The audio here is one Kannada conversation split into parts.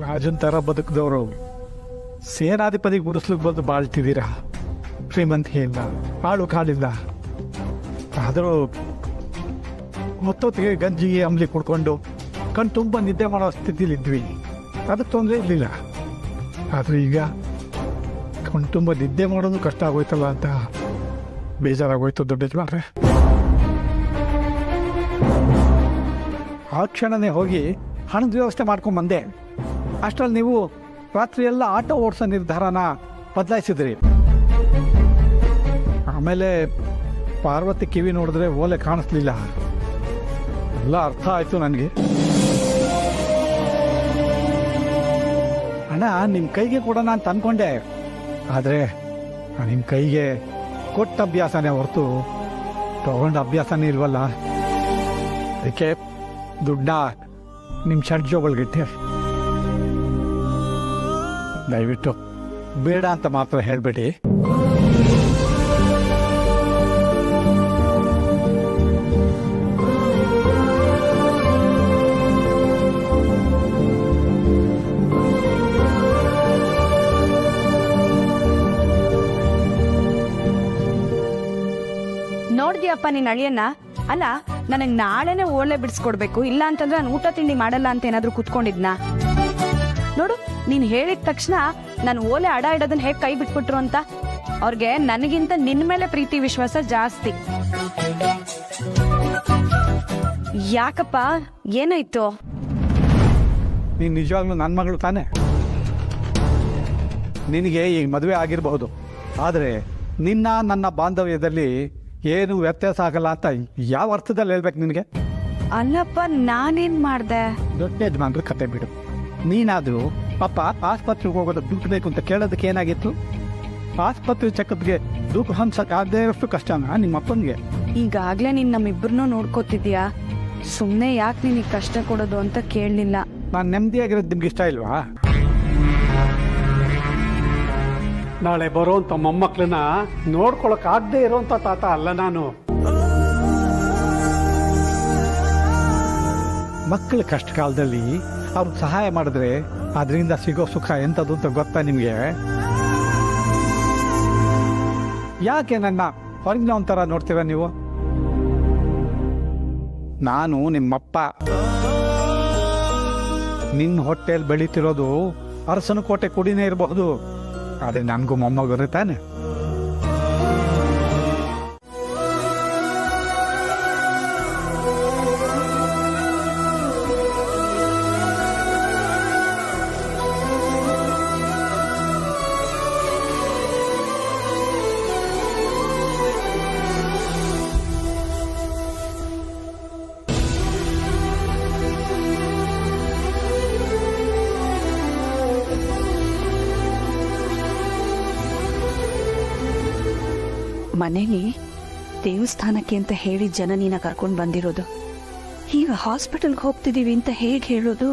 ರಾಜನ್ ಥರ ಬದುಕಿದವರು ಸೇನಾಧಿಪತಿಗೆ ಗುಡಿಸ್ಲಿಕ್ಕೆ ಬಂದು ಬಾಳ್ತಿದ್ದೀರಾ. ಶ್ರೀಮಂತಿಗೆ ಇಲ್ಲ, ಕಾಳು ಕಾಲಿಲ್ಲ, ಆದರೂ ಹೊತ್ತೊತ್ತಿಗೆ ಗಂಜಿಗೆ ಅಂಬ್ಲಿ ಕುಡ್ಕೊಂಡು ಕಣ್ ತುಂಬ ನಿದ್ದೆ ಮಾಡೋ ಸ್ಥಿತಿಲಿದ್ವಿ. ಅದಕ್ಕೆ ತೊಂದರೆ ಇರಲಿಲ್ಲ. ಆದರೆ ಈಗ ಕಣ್ ತುಂಬ ನಿದ್ದೆ ಮಾಡೋದು ಕಷ್ಟ ಆಗೋಯ್ತಲ್ಲ ಅಂತ ಬೇಜಾರಾಗೋಯ್ತು ದೊಡ್ಡ ಯಜಮಾನ್ರೆ. ಆ ಕ್ಷಣನೇ ಹೋಗಿ ಹಣದ ವ್ಯವಸ್ಥೆ ಮಾಡ್ಕೊಂಬಂದೆ. ಅಷ್ಟರಲ್ಲಿ ನೀವು ರಾತ್ರಿಯೆಲ್ಲ ಆಟೋ ಓಡಿಸೋ ನಿರ್ಧಾರನ ಬದಲಾಯಿಸಿದ್ರಿ. ಆಮೇಲೆ ಪಾರ್ವತಿ ಕಿವಿ ನೋಡಿದ್ರೆ ಓಲೆ ಕಾಣಿಸ್ಲಿಲ್ಲ. ಎಲ್ಲ ಅರ್ಥ ಆಯಿತು ನನಗೆ. ಹಣ ನಿಮ್ಮ ಕೈಗೆ ಕೊಡೋಣ ಅಂತ ಅಂದ್ಕೊಂಡೆ, ಆದರೆ ನಿಮ್ಮ ಕೈಗೆ ಕೊಟ್ಟ ಅಭ್ಯಾಸನೇ ಹೊರತು ತಗೊಂಡ ಅಭ್ಯಾಸನೇ ಇಲ್ವಲ್ಲ. ಅದಕ್ಕೆ ದುಡ್ಡನ್ನ ನಿಮ್ಮ ಷಡ್ಜೋಗಳಿಗಿಟ್ಟೆ. ದಯವಿಟ್ಟು ಬೇಡ ಅಂತ ಮಾತ್ರ ಹೇಳಬೇಡಿ. ನೋಡ್ದಿಯಪ್ಪ ನೀನ್ ಅಳಿಯನ್ನ? ಅಲ್ಲ, ನನಗ್ ನಾಳೆನೆ ಓಲೆ ಬಿಡಿಸ್ಕೊಡ್ಬೇಕು, ಇಲ್ಲ ಅಂತಂದ್ರೆ ನಾನು ಊಟ ತಿಂಡಿ ಮಾಡಲ್ಲ ಅಂತ ಏನಾದ್ರು ಕುತ್ಕೊಂಡಿದ್ನಾ? ನೋಡು, ನೀನ್ ಹೇಳಿದ ತಕ್ಷಣ ನಾನು ಓಲೆ ಅಡ ಇಡೋದನ್ನ ಹೇಗ್ ಕೈ ಬಿಟ್ಬಿಟ್ರು ಅಂತ. ಅವ್ರಿಗೆ ನನಗಿಂತ ನಿನ್ ಮೇಲೆ ಪ್ರೀತಿ ವಿಶ್ವಾಸ ಜಾಸ್ತಿ. ಯಾಕಪ್ಪ, ಏನಾಯ್ತು? ನೀನು ನಿಜವಾಗ್ಲೂ ನನ್ನ ಮಗಳು ತಾನೆ? ನಿನಗೆ ಈಗ ಮದುವೆ ಆಗಿರಬಹುದು, ಆದರೆ ನನ್ನ ಬಾಂಧವ್ಯದಲ್ಲಿ ಏನು ವ್ಯತ್ಯಾಸ ಆಗಲ್ಲ ಅಂತ ಯಾವ ಅರ್ಥದಲ್ಲಿ ಹೇಳ್ಬೇಕು ನಿನಗೆ? ಅಲ್ಲಪ್ಪ, ನಾನೇನ್ ಮಾಡ್ದೆ? ದೊಡ್ಡ ಯಜಮಾನ್ರ ಕತೆ ಬಿಡು. ನೀನಾದರೂ ಪಾಪ ಆಸ್ಪತ್ರೆಗೆ ಹೋಗೋದು ದುಡ್ಡು ಬೇಕು ಅಂತ ಕೇಳೋದಕ್ಕೆ ಏನಾಗಿತ್ತು? ಆಸ್ಪತ್ರೆ ಚೆಕಪ್ಗೆ ದುಡ್ಡು ಹೊಂದ್ಸಕ್ಕಾಗದೇ ಇರೋಷ್ಟು ಕಷ್ಟನಾ ನಿಮ್ಮಪ್ಪನಿಗೆ? ಈಗಾಗ್ಲೇ ನೀನ್ ನಮ್ಮಿಬ್ಬರನ್ನೂ ನೋಡ್ಕೋತಿದ್ಯಾ, ಸುಮ್ಮನೆ ಯಾಕೆ ನಿನಗೆ ಕಷ್ಟ ಕೊಡೋದು ಅಂತ ಕೇಳಲಿಲ್ಲ. ನಾನು ನೆಮ್ಮದಿಯಾಗಿರೋದು ನಿಮ್ಗೆ ಇಷ್ಟ ಇಲ್ವಾ? ನಾಳೆ ಬರೋಂಥ ಮೊಮ್ಮಕ್ಕಳನ್ನ ನೋಡ್ಕೊಳಕ್ಕಾಗದೇ ಇರೋಂಥ ತಾತ ಅಲ್ಲ ನಾನು. ಮಕ್ಕಳ ಕಷ್ಟ ಕಾಲದಲ್ಲಿ ಅವ್ರಿಗೆ ಸಹಾಯ ಮಾಡಿದ್ರೆ ಅದರಿಂದ ಸಿಗೋ ಸುಖ ಎಂಥದ್ದು ಅಂತ ಗೊತ್ತಾ ನಿಮಗೆ? ಯಾಕೆ ನನ್ನ ಹೊರಗಿನ ಒಂಥರ ನೋಡ್ತೀರ ನೀವು? ನಾನು ನಿಮ್ಮಪ್ಪ. ನಿನ್ನ ಹೊಟ್ಟೆಯಲ್ಲಿ ಬೆಳೀತಿರೋದು ಅರಸನ ಕೋಟೆ ಕುಡಿನೇ ಇರಬಹುದು, ಆದರೆ ನನಗೂ ಮೊಮ್ಮಗರು ತಾನೆ. ಮನೇಲಿ ದೇವಸ್ಥಾನಕ್ಕೆ ಅಂತ ಹೇಳಿ ಜನ ನೀನ ಕರ್ಕೊಂಡು ಬಂದಿರೋದು, ಈಗ ಹಾಸ್ಪಿಟಲ್ಗೆ ಹೋಗ್ತಿದೀವಿ ಅಂತ ಹೇಗೆ ಹೇಳೋದು?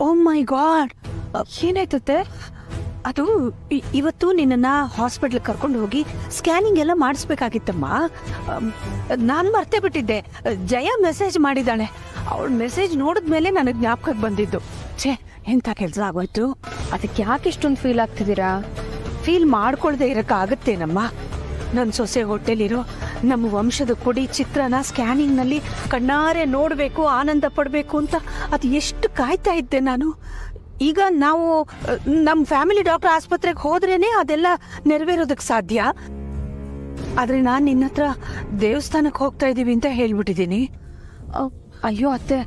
ಓ ಮೈ ಗಾಡ್, ಏನಾಯ್ತತ್ತೆ? ಅದು ಇವತ್ತು ನಿನ್ನ ಹಾಸ್ಪಿಟಲ್ ಕರ್ಕೊಂಡು ಹೋಗಿ ಸ್ಕ್ಯಾನಿಂಗ್ ಎಲ್ಲ ಮಾಡಿಸ್ಬೇಕಾಗಿತ್ತಮ್ಮ. ನಾನು ಮರ್ತೇ ಬಿಟ್ಟಿದ್ದೆ. ಜಯ ಮೆಸೇಜ್ ಮಾಡಿದ್ದಾಳೆ. ಅವಳ ಮೆಸೇಜ್ ನೋಡಿದ್ಮೇಲೆ ನನಗೆ ಜ್ಞಾಪಕಕ್ಕೆ ಬಂದಿದ್ದು. ಛೇ, ಎಂಥ ಕೆಲಸ ಆಗೋಯ್ತು. ಅದಕ್ಕೆ ಯಾಕೆ ಇಷ್ಟೊಂದು ಫೀಲ್ ಆಗ್ತಿದ್ದೀರಾ? ಫೀಲ್ ಮಾಡ್ಕೊಳ್ದೆ ಇರೋಕ್ಕಾಗತ್ತೇನಮ್ಮ? ನನ್ನ ಸೊಸೆ ಹೊಟ್ಟೆಲಿರೋ ನಮ್ಮ ವಂಶದ ಕೊಡಿ ಚಿತ್ರನ ಸ್ಕ್ಯಾನಿಂಗ್ನಲ್ಲಿ ಕಣ್ಣಾರೆ ನೋಡಬೇಕು, ಆನಂದ ಪಡಬೇಕು ಅಂತ ಅದು ಎಷ್ಟು ಕಾಯ್ತಾ ಇದ್ದೆ ನಾನು. ಈಗ ನಾವು ನಮ್ಮ ಫ್ಯಾಮಿಲಿ ಡಾಕ್ಟರ್ ಆಸ್ಪತ್ರೆಗೆ ಹೋದ್ರೇನೆ ಅದೆಲ್ಲ ನೆರವೇರೋದಕ್ಕೆ ಸಾಧ್ಯ. ಆದರೆ ನಾನು ನಿನ್ನ ಹತ್ರ ದೇವಸ್ಥಾನಕ್ಕೆ ಹೋಗ್ತಾ ಇದ್ದೀವಿ ಅಂತ ಹೇಳ್ಬಿಟ್ಟಿದ್ದೀನಿ. ಅಯ್ಯೋ ಅತ್ತೆ,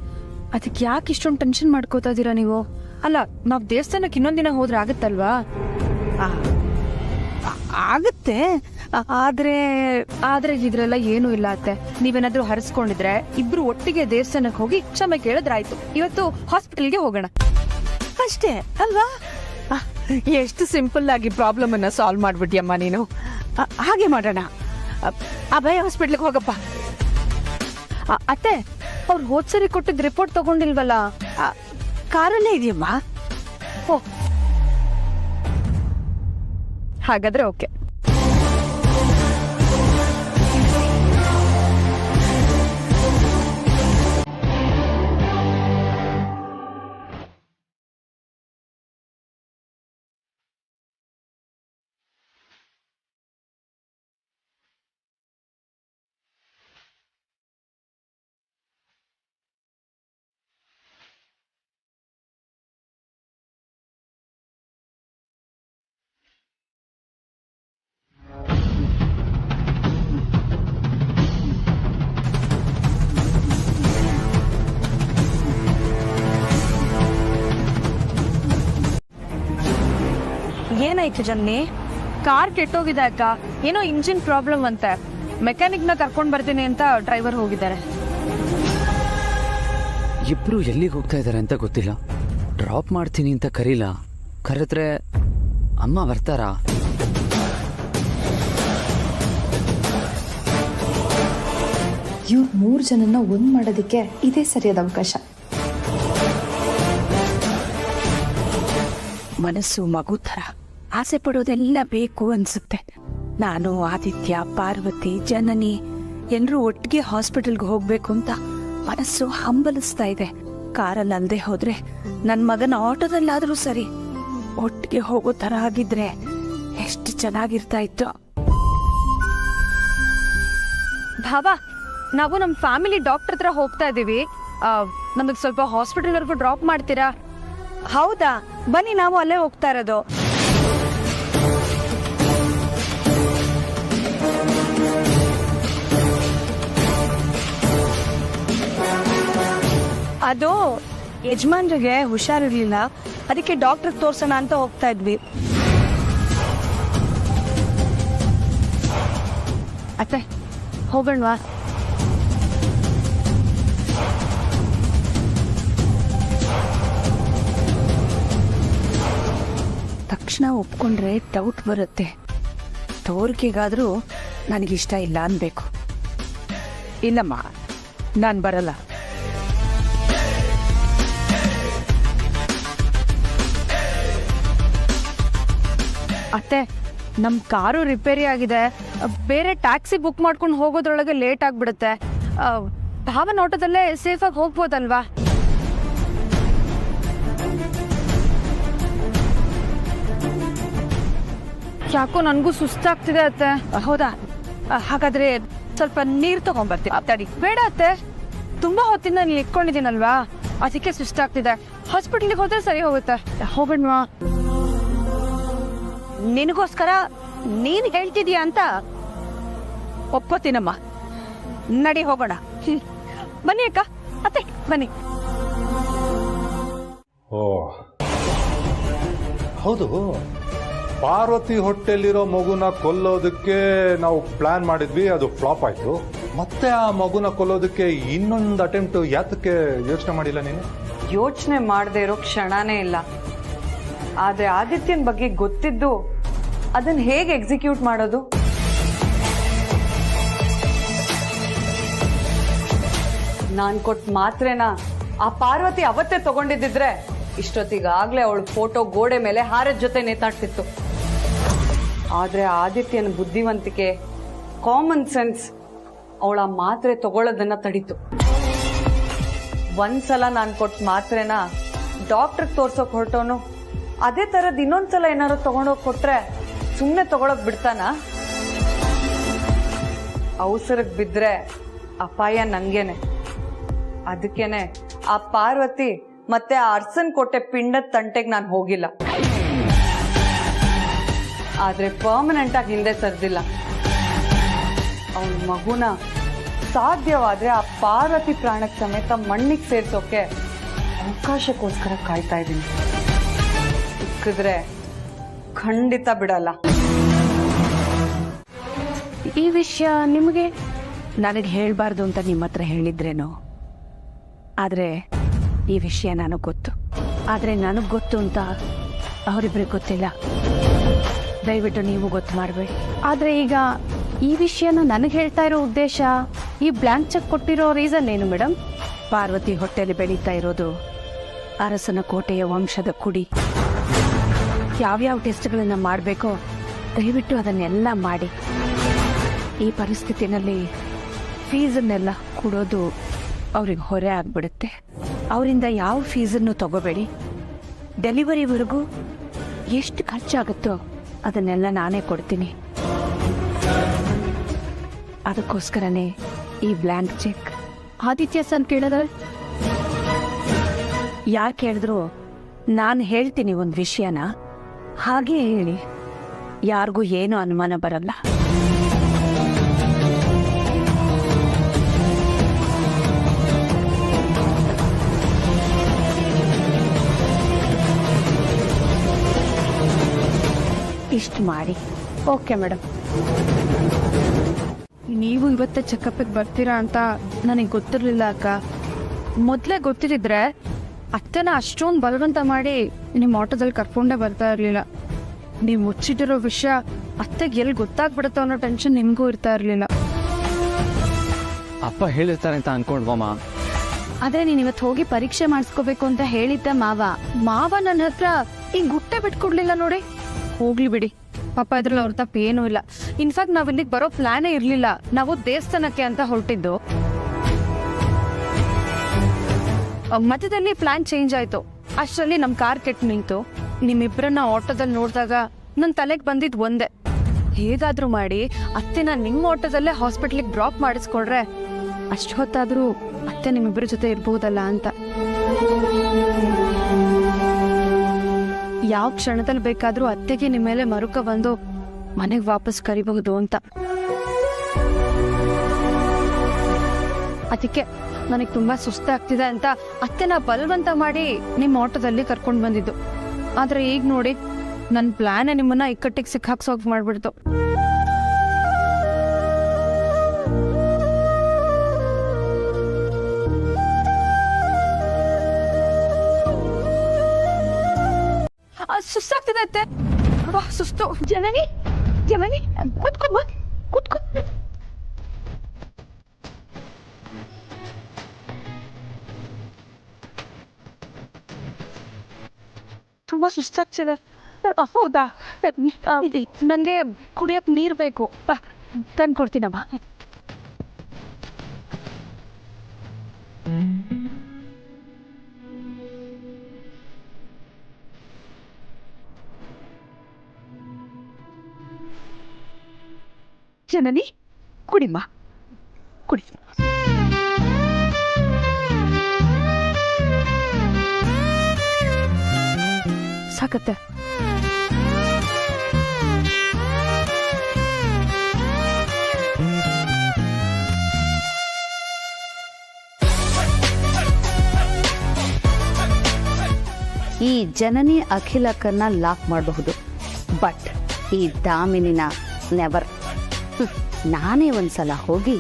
ಅದಕ್ಕೆ ಯಾಕೆ ಇಷ್ಟೊಂದು ಟೆನ್ಷನ್ ಮಾಡ್ಕೋತಾ ಇದ್ದೀರಾ ನೀವು? ಅಲ್ಲ, ನಾವು ದೇವಸ್ಥಾನಕ್ಕೆ ಇನ್ನೊಂದಿನ ಹೋದ್ರೆ ಆಗುತ್ತಲ್ವಾ? ಆಗುತ್ತೆ, ಆದ್ರೆ ಇದ್ರೆಲ್ಲ ಏನೂ ಇಲ್ಲ ಅತ್ತೆ. ನೀವೇನಾದ್ರೂ ಹರಿಸ್ಕೊಂಡಿದ್ರೆ ಇಬ್ರು ಒಟ್ಟಿಗೆ ದೇವಸ್ಥಾನಕ್ಕೆ ಹೋಗಿ ಕ್ಷಮೆ ಕೇಳಿದ್ರಾಯ್ತು. ಇವತ್ತು ಹಾಸ್ಪಿಟಲ್ಗೆ ಹೋಗೋಣ ಅಷ್ಟೇ ಅಲ್ವಾ? ಎಷ್ಟು ಸಿಂಪಲ್ ಆಗಿ ಪ್ರಾಬ್ಲಮ್ ಅನ್ನ ಸಾಲ್ವ್ ಮಾಡ್ಬಿಟ್ಟಿಯಮ್ಮ ನೀನು. ಹಾಗೆ ಮಾಡೋಣ. ಅಭಯ ಹಾಸ್ಪಿಟ್ಲಿಗೆ ಹೋಗಪ್ಪ. ಅತ್ತೆ, ಅವ್ರು ಹೋದ್ಸರಿ ಕೊಟ್ಟಿದ್ ರಿಪೋರ್ಟ್ ತಗೊಂಡಿಲ್ವಲ್ಲ? ಕಾರಲ್ಲೇ ಇದೆಯಮ್ಮ. ಓ, ಹಾಗಾದ್ರೆ ಓಕೆ. ಏನಾಯ್ತು ಜನ್ನಿ? ಕಾರ್ ಕೆಟ್ಟೋಗಿದೆ ಅಕ್ಕ. ಏನೋ ಇಂಜಿನ್ ಪ್ರಾಬ್ಲಮ್ ಅಂತೆ. ಮೆಕ್ಯಾನಿಕ್ ನ ಕರ್ಕೊಂಡ್ ಬರ್ತೀನಿ ಅಂತ ಡ್ರೈವರ್ ಹೋಗಿದ್ದಾರೆ. ಇಬ್ರು ಎಲ್ಲಿಗೆ ಹೋಗ್ತಾ ಇದಾರೆ ಅಂತ ಗೊತ್ತಿಲ್ಲ. ಡ್ರಾಪ್ ಮಾಡ್ತೀನಿ ಅಂತ ಕರೀಲ. ಕರೆದ್ರೆ ಅಮ್ಮ ಬರ್ತಾರಾ? ಇವ್ರು 3 ಜನನ್ನ ಒಂದ್ ಮಾಡೋದಕ್ಕೆ ಇದೇ ಸರಿಯಾದ ಅವಕಾಶ. ಮನಸ್ಸು ಮಗು ಥರ ಆಸೆ ಪಡೋದೆಲ್ಲ ಬೇಕು ಅನ್ಸುತ್ತೆ. ನಾನು, ಆದಿತ್ಯ, ಪಾರ್ವತಿ, ಜನನಿ ಎಲ್ಲರೂ ಒಟ್ಟಿಗೆ ಹಾಸ್ಪಿಟಲ್ಗೆ ಹೋಗ್ಬೇಕು ಅಂತ ಮನಸ್ಸು ಹಂಬಲಿಸ್ತಾ ಇದೆ. ಕಾರಲ್ಲಿ ಅಲ್ಲದೆ ಹೋದ್ರೆ ನನ್ನ ಮಗನ ಆಟೋದಲ್ಲಾದ್ರೂ ಸರಿ ಒಟ್ಟಿಗೆ ಹೋಗೋ ತರ ಆಗಿದ್ರೆ ಎಷ್ಟು ಚೆನ್ನಾಗಿರ್ತಾ ಇತ್ತು. ಬಾಬಾ, ನಾವು ನಮ್ಮ ಫ್ಯಾಮಿಲಿ ಡಾಕ್ಟರ್ ಹತ್ರ ಹೋಗ್ತಾ ಇದೀವಿ. ನಮಗೆ ಸ್ವಲ್ಪ ಹಾಸ್ಪಿಟಲ್ವರೆಗೂ ಡ್ರಾಪ್ ಮಾಡ್ತೀರಾ? ಹೌದಾ, ಬನ್ನಿ, ನಾವು ಅಲ್ಲೇ ಹೋಗ್ತಾ ಇರೋದು. ಅದು ಯಜಮಾನ್ರಿಗೆ ಹುಷಾರಿರ್ಲಿಲ್ಲ, ಅದಕ್ಕೆ ಡಾಕ್ಟರ್ ತೋರ್ಸೋಣ ಅಂತ ಹೋಗ್ತಾ ಇದ್ವಿ. ಅತ್ತೆ, ಹೋಗೋಣವಾ? ತಕ್ಷಣ ಒಪ್ಕೊಂಡ್ರೆ ಡೌಟ್ ಬರುತ್ತೆ. ತೋರಿಕೆಗಾದ್ರೂ ನನಗಿಷ್ಟ ಇಲ್ಲ ಅನ್ಬೇಕು. ಇಲ್ಲಮ್ಮ, ನಾನು ಬರಲ್ಲ. ಅತ್ತೆ, ನಮ್ ಕಾರು ರಿಪೇರಿ ಆಗಿದೆ. ಬೇರೆ ಟ್ಯಾಕ್ಸಿ ಬುಕ್ ಮಾಡ್ಕೊಂಡು ಹೋಗೋದ್ರೊಳಗೆ ಲೇಟ್ ಆಗ್ಬಿಡುತ್ತೆ. ಭಾವನ ಆಟೋದಲ್ಲೇ ಸೇಫಾಗಿ ಹೋಗ್ಬೋದಲ್ವಾ? ಯಾಕೋ ನನ್ಗೂ ಸುಸ್ತಾಗ್ತಿದೆ ಅತ್ತೆ. ಹೌದಾ? ಹಾಗಾದ್ರೆ ಸ್ವಲ್ಪ ನೀರು ತಗೊಂಡ್ಬರ್ತೀನಿ. ತಡಿ. ಬೇಡ ಅತ್ತೆ, ತುಂಬಾ ಹೊತ್ತಿಂದ ನಾನು ಇಟ್ಕೊಂಡಿದ್ದೀನಲ್ವಾ, ಅದಕ್ಕೆ ಸುಸ್ತಾಗ್ತಿದೆ. ಹಾಸ್ಪಿಟಲ್ಗೆ ಹೋದ್ರೆ ಸರಿ ಹೋಗುತ್ತೆ. ಹೋಗೋಣವಾ? ನಿನಗೋಸ್ಕರ ನೀನ್ ಹೇಳ್ತಿದೀಯ ಅಂತ ಒಪ್ಕೋತೀನಮ್ಮ. ನಡಿ ಹೋಗೋಣ. ಬನ್ನಿ ಅಕ್ಕ. ಅತ್ತೆ ಬನ್ನಿ. ಓ ಹೌದು, ಪಾರ್ವತಿ ಹೊಟ್ಟೆಲಿರೋ ಮಗುನ ಕೊಲ್ಲೋದಕ್ಕೆ ನಾವು ಪ್ಲಾನ್ ಮಾಡಿದ್ವಿ, ಅದು ಫ್ಲಾಪ್ ಆಯ್ತು. ಮತ್ತೆ ಆ ಮಗುನ ಕೊಲ್ಲೋದಕ್ಕೆ ಇನ್ನೊಂದು ಅಟೆಂಪ್ಟ್ ಯಾತಕ್ಕೆ ಯೋಚನೆ ಮಾಡಿಲ್ಲ ನೀನು? ಯೋಚನೆ ಮಾಡದೆ ಇರೋ ಕ್ಷಣನೇ ಇಲ್ಲ. ಆದ್ರೆ ಆದಿತ್ಯನ್ ಬಗ್ಗೆ ಗೊತ್ತಿದ್ದು ಅದನ್ನ ಹೇಗೆ ಎಕ್ಸಿಕ್ಯೂಟ್ ಮಾಡೋದು? ನಾನ್ ಕೊಟ್ಟ ಮಾತ್ರೆನ ಆ ಪಾರ್ವತಿ ಅವತ್ತೇ ತಗೊಂಡಿದ್ದಿದ್ರೆ ಇಷ್ಟೊತ್ತಿಗಾಗ್ಲೇ ಅವಳ ಫೋಟೋ ಗೋಡೆ ಮೇಲೆ ಹಾರದ ಜೊತೆ ನೇತಾಡ್ತಿತ್ತು. ಆದ್ರೆ ಆದಿತ್ಯನ ಬುದ್ಧಿವಂತಿಕೆ, ಕಾಮನ್ ಸೆನ್ಸ್ ಅವಳ ಮಾತ್ರೆ ತಗೊಳ್ಳೋದನ್ನ ತಡೀತು. ಒಂದ್ಸಲ ನಾನ್ ಕೊಟ್ಟ ಮಾತ್ರೆನ ಡಾಕ್ಟರ್ಗೆ ತೋರ್ಸೋಕ್ ಹೊರಟೋನು ಅದೇ ತರದ್ ಇನ್ನೊಂದ್ಸಲ ಏನಾದ್ರು ತಗೊಂಡೋಗ್ ಕೊಟ್ರೆ ಸುಮ್ನೆ ತಗೊಳಕ್ ಬಿಡ್ತಾನ? ಅವಸರಕ್ಕೆ ಬಿದ್ರೆ ಅಪಾಯ ನಂಗೇನೆ. ಅದಕ್ಕೇನೆ ಆ ಪಾರ್ವತಿ ಮತ್ತೆ ಆ ಅರ್ಸನ್ ಕೋಟೆ ಪಿಂಡದ ತಂಟೆಗೆ ನಾನು ಹೋಗಿಲ್ಲ. ಆದ್ರೆ ಪರ್ಮನೆಂಟ್ ಆಗಿ ಹಿಂದೆ ಸರ್ದಿಲ್ಲ. ಅವನ ಮಗುನ ಸಾಧ್ಯವಾದ್ರೆ ಆ ಪಾರ್ವತಿ ಪ್ರಾಣಕ್ಕೆ ಸಮೇತ ಮಣ್ಣಿಗೆ ಸೇರ್ಸೋಕೆ ಅವಕಾಶಕ್ಕೋಸ್ಕರ ಕಾಯ್ತಾ ಇದ್ದೀನಿ. ಸಿಕ್ಕಿದ್ರೆ ಖಂಡಿತ ಬಿಡಲ್ಲ. ಈ ವಿಷಯ ನಿಮಗೆ ನನಗೆ ಹೇಳ್ಬಾರ್ದು ಅಂತ ನಿಮ್ಮ ಹತ್ರ ಹೇಳಿದ್ರೇನೋ, ಆದ್ರೆ ಈ ವಿಷಯ ನನಗೆ ಗೊತ್ತು. ಆದ್ರೆ ನನಗೆ ಗೊತ್ತು ಅಂತ ಅವರಿಬ್ರಿಗೆ ಗೊತ್ತಿಲ್ಲ. ದಯವಿಟ್ಟು ನೀವು ಗೊತ್ತು ಮಾಡಬೇಡಿ. ಆದ್ರೆ ಈಗ ಈ ವಿಷಯನ ನನಗೆ ಹೇಳ್ತಾ ಇರೋ ಉದ್ದೇಶ, ಈ ಬ್ಲ್ಯಾಂಕ್ ಚೆಕ್ ಕೊಟ್ಟಿರೋ ರೀಸನ್ ಏನು ಮೇಡಮ್? ಪಾರ್ವತಿ ಹೊಟ್ಟೆಲಿ ಬೆಳೀತಾ ಇರೋದು ಅರಸನ ಕೋಟೆಯ ವಂಶದ ಕುಡಿ. ಯಾವ್ಯಾವ ಟೆಸ್ಟ್ಗಳನ್ನ ಮಾಡಬೇಕೋ ದಯವಿಟ್ಟು ಅದನ್ನೆಲ್ಲ ಮಾಡಿ. ಈ ಪರಿಸ್ಥಿತಿನಲ್ಲಿ ಫೀಸನ್ನೆಲ್ಲ ಕೊಡೋದು ಅವ್ರಿಗೆ ಹೊರೆ ಆಗ್ಬಿಡುತ್ತೆ. ಅವರಿಂದ ಯಾವ ಫೀಸನ್ನು ತಗೋಬೇಡಿ. ಡೆಲಿವರಿವರೆಗೂ ಎಷ್ಟು ಖರ್ಚಾಗುತ್ತೋ ಅದನ್ನೆಲ್ಲ ನಾನೇ ಕೊಡ್ತೀನಿ. ಅದಕ್ಕೋಸ್ಕರನೇ ಈ ಬ್ಲ್ಯಾಂಕ್ ಚೆಕ್. ಆದಿತ್ಯ ಸರ್ ಕೇಳಿದ್ರೆ ಯಾಕೆ ಹೇಳಿದ್ರು ನಾನು ಹೇಳ್ತೀನಿ ಒಂದು ವಿಷಯನ, ಹಾಗೇ ಹೇಳಿ, ಯಾರಿಗೂ ಏನೂ ಅನುಮಾನ ಬರಲ್ಲ. ಇಷ್ಟು ಮಾಡಿ. Okay madam. ನೀವು ಇವತ್ತೇ ಚೆಕಪ್ಪಿಗೆ ಬರ್ತೀರಾ ಅಂತ ನನಗೆ ಗೊತ್ತಿರಲಿಲ್ಲ ಅಕ್ಕ. ಮೊದಲೇ ಗೊತ್ತಿದ್ದಿದ್ರೆ ಅತ್ತೆನ ಅಷ್ಟೊಂದು ಬಲವಂತ ಮಾಡಿ ನಿಮ್ಮ ಆಟೋದಲ್ಲಿ ಕರ್ಕೊಂಡೇ ಬರ್ತಾ ಇರಲಿಲ್ಲ. ನೀವು ಮುಚ್ಚಿಟ್ಟಿರೋ ವಿಷಯ ಅತ್ತೆಗೆ ಎಲ್ಲಿ ಗೊತ್ತಾಗ್ಬಿಡುತ್ತೋ ಅನ್ನೋ ಟೆನ್ಷನ್ ನಿಮಗೂ ಇರ್ತಾ ಇರಲಿಲ್ಲ. ಅಪ್ಪ ಹೇಳಿರ್ತಾರೆ ಅಂತ ಅನ್ಕೊಂಡ್ವಮ್ಮ. ಆದರೆ ನೀನು ಇವತ್ತು ಹೋಗಿ ಪರೀಕ್ಷೆ ಮಾಡಿಸ್ಕೋಬೇಕು ಅಂತ ಹೇಳಿದ್ದೆ ಮಾವ ನನ್ನ ಹತ್ರ ಈಗ ಗುಟ್ಟೆ ಬಿಟ್ಕೊಡ್ಲಿಲ್ಲ ನೋಡಿ. ಹೋಗ್ಲಿ ಬಿಡಿ, ಪಾಪ ಇದ್ರಲ್ಲಿ ಅವ್ರ ತಪ್ಪು ಏನೂ ಇಲ್ಲ. ಇನ್ಫ್ಯಾಕ್ಟ್ ನಾವು ಇಲ್ಲಿಗೆ ಬರೋ ಪ್ಲಾನೇ ಇರಲಿಲ್ಲ. ನಾವು ದೇವಸ್ಥಾನಕ್ಕೆ ಅಂತ ಹೊರಟಿದ್ದು. ಮಧ್ಯದಲ್ಲಿ ಪ್ಲಾನ್ ಚೇಂಜ್ ಆಯ್ತು. ಅಷ್ಟರಲ್ಲಿ ನಮ್ಮ ಕಾರ್ ಕೆಟ್ಟು ನಿಂತು. ನಿಮ್ಮಿಬ್ಬರನ್ನ ಆಟೋದಲ್ಲಿ ನೋಡಿದಾಗ ನನ್ನ ತಲೆಗೆ ಬಂದಿದ್ದು ಒಂದೇ, ಹೇಗಾದ್ರೂ ಮಾಡಿ ಅತ್ತೆನ ನಿಮ್ಮ ಆಟೋದಲ್ಲೇ ಹಾಸ್ಪಿಟ್ಲಿಗೆ ಡ್ರಾಪ್ ಮಾಡಿಸ್ಕೊಡ್ರೆ ಅಷ್ಟು ಹೊತ್ತಾದರೂ ಅತ್ತೆ ನಿಮ್ಮಿಬ್ಬರ ಜೊತೆ ಇರ್ಬೋದಲ್ಲ ಅಂತ. ಯಾವ ಕ್ಷಣದಲ್ಲಿ ಬೇಕಾದ್ರೂ ಅತ್ತೆಗೆ ನಿಮ್ಮ ಮೇಲೆ ಮರುಕ ಬಂದು ಮನೆಗೆ ವಾಪಸ್ ಕರಿಬಹುದು ಅಂತ. ಅದಕ್ಕೆ ನನಗೆ ತುಂಬಾ ಸುಸ್ತಾಗ್ತಿದೆ ಅಂತ ಅತ್ತೆನ ಬಲವಂತ ಮಾಡಿ ನಿಮ್ಮ ಆಟೋದಲ್ಲಿ ಕರ್ಕೊಂಡು ಬಂದಿದ್ದು. ಆದ್ರೆ ಈಗ ನೋಡಿ, ನನ್ನ ಪ್ಲಾನೇ ನಿಮ್ಮನ್ನ ಇಕ್ಕಟ್ಟಿಗೆ ಸಿಕ್ಕಾಕ್ಸೋಗ್ ಮಾಡ್ಬಿಡ್ತು. ಸುಸ್ತಾಗ್ತಿದೆ ಅತ್ತೆ, ಸುಸ್ತು. ಜನನಿ ಕೂತ್ಕೊಮ್ಮ, ಕೂತ್ಕೊ. ತುಂಬಾ ಸುಸ್ತಾಗ್ತಿದೆ. ಹೌದಾ? ನನಗೆ ಕುಡಿಯಕ್ ನೀರು ಬೇಕು. ತಂದು ಕೊಡ್ತೀನಮ್ಮ. ಜನನಿ, ಕುಡಿಮ್ಮ, ಕುಡಿ. ಸಾಕತ್ತೆ. ಈ ಜನನಿ ಅಖಿಲಕ್ಕನ್ನ ಲಾಕ್ ಮಾಡಬಹುದು, ಬಟ್ ಈ ದಾಮಿನಿನ ನೆವರ್. ನಾನೇ ಒಂದ್ಸಲ ಹೋಗಿ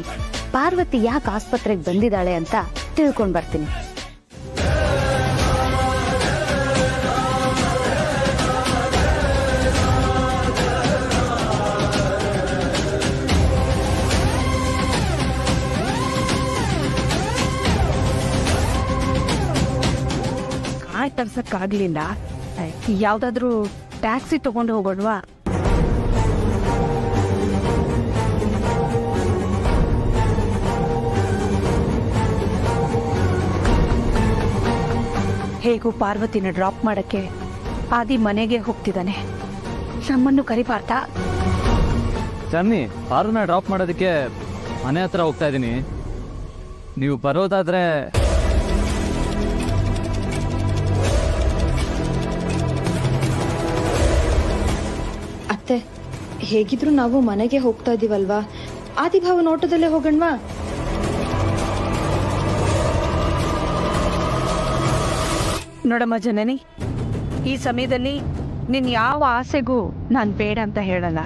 ಪಾರ್ವತಿ ಯಾಕೆ ಆಸ್ಪತ್ರೆಗೆ ಬಂದಿದ್ದಾಳೆ ಅಂತ ತಿಳ್ಕೊಂಡು ಬರ್ತೀನಿ. ಕಾರ್ ತರ್ಸಕ್ಕಾಗ್ಲಿಲ್ಲ. ಯಾವ್ದಾದ್ರು ಟ್ಯಾಕ್ಸಿ ತಗೊಂಡು ಹೋಗೋಣವಾ? ಹೇಗೂ ಪಾರ್ವತಿನ ಡ್ರಾಪ್ ಮಾಡಕ್ಕೆ ಆದಿ ಮನೆಗೆ ಹೋಗ್ತಿದ್ದಾನೆ. ನಮ್ಮನ್ನು ಕರಿಬಾರ್ದಾ? ಚನ್ನಿ, ಪಾರುನ ಡ್ರಾಪ್ ಮಾಡೋದಕ್ಕೆ ಮನೆ ಹತ್ರ ಹೋಗ್ತಾ ಇದ್ದೀನಿ. ನೀವು ಬರೋದಾದ್ರೆ ಅತ್ತೆ, ಹೇಗಿದ್ರು ನಾವು ಮನೆಗೆ ಹೋಗ್ತಾ ಇದೀವಲ್ವಾ, ಆದಿಭಾವನ ಓಟದಲ್ಲೇ ಹೋಗಣ್ವಾ? ನೋಡಮ್ಮ ಜನನಿ, ಈ ಸಮಯದಲ್ಲಿ ನಿನ್ ಯಾವ ಆಸೆಗೂ ನಾನು ಬೇಡ ಅಂತ ಹೇಳಲ್ಲ.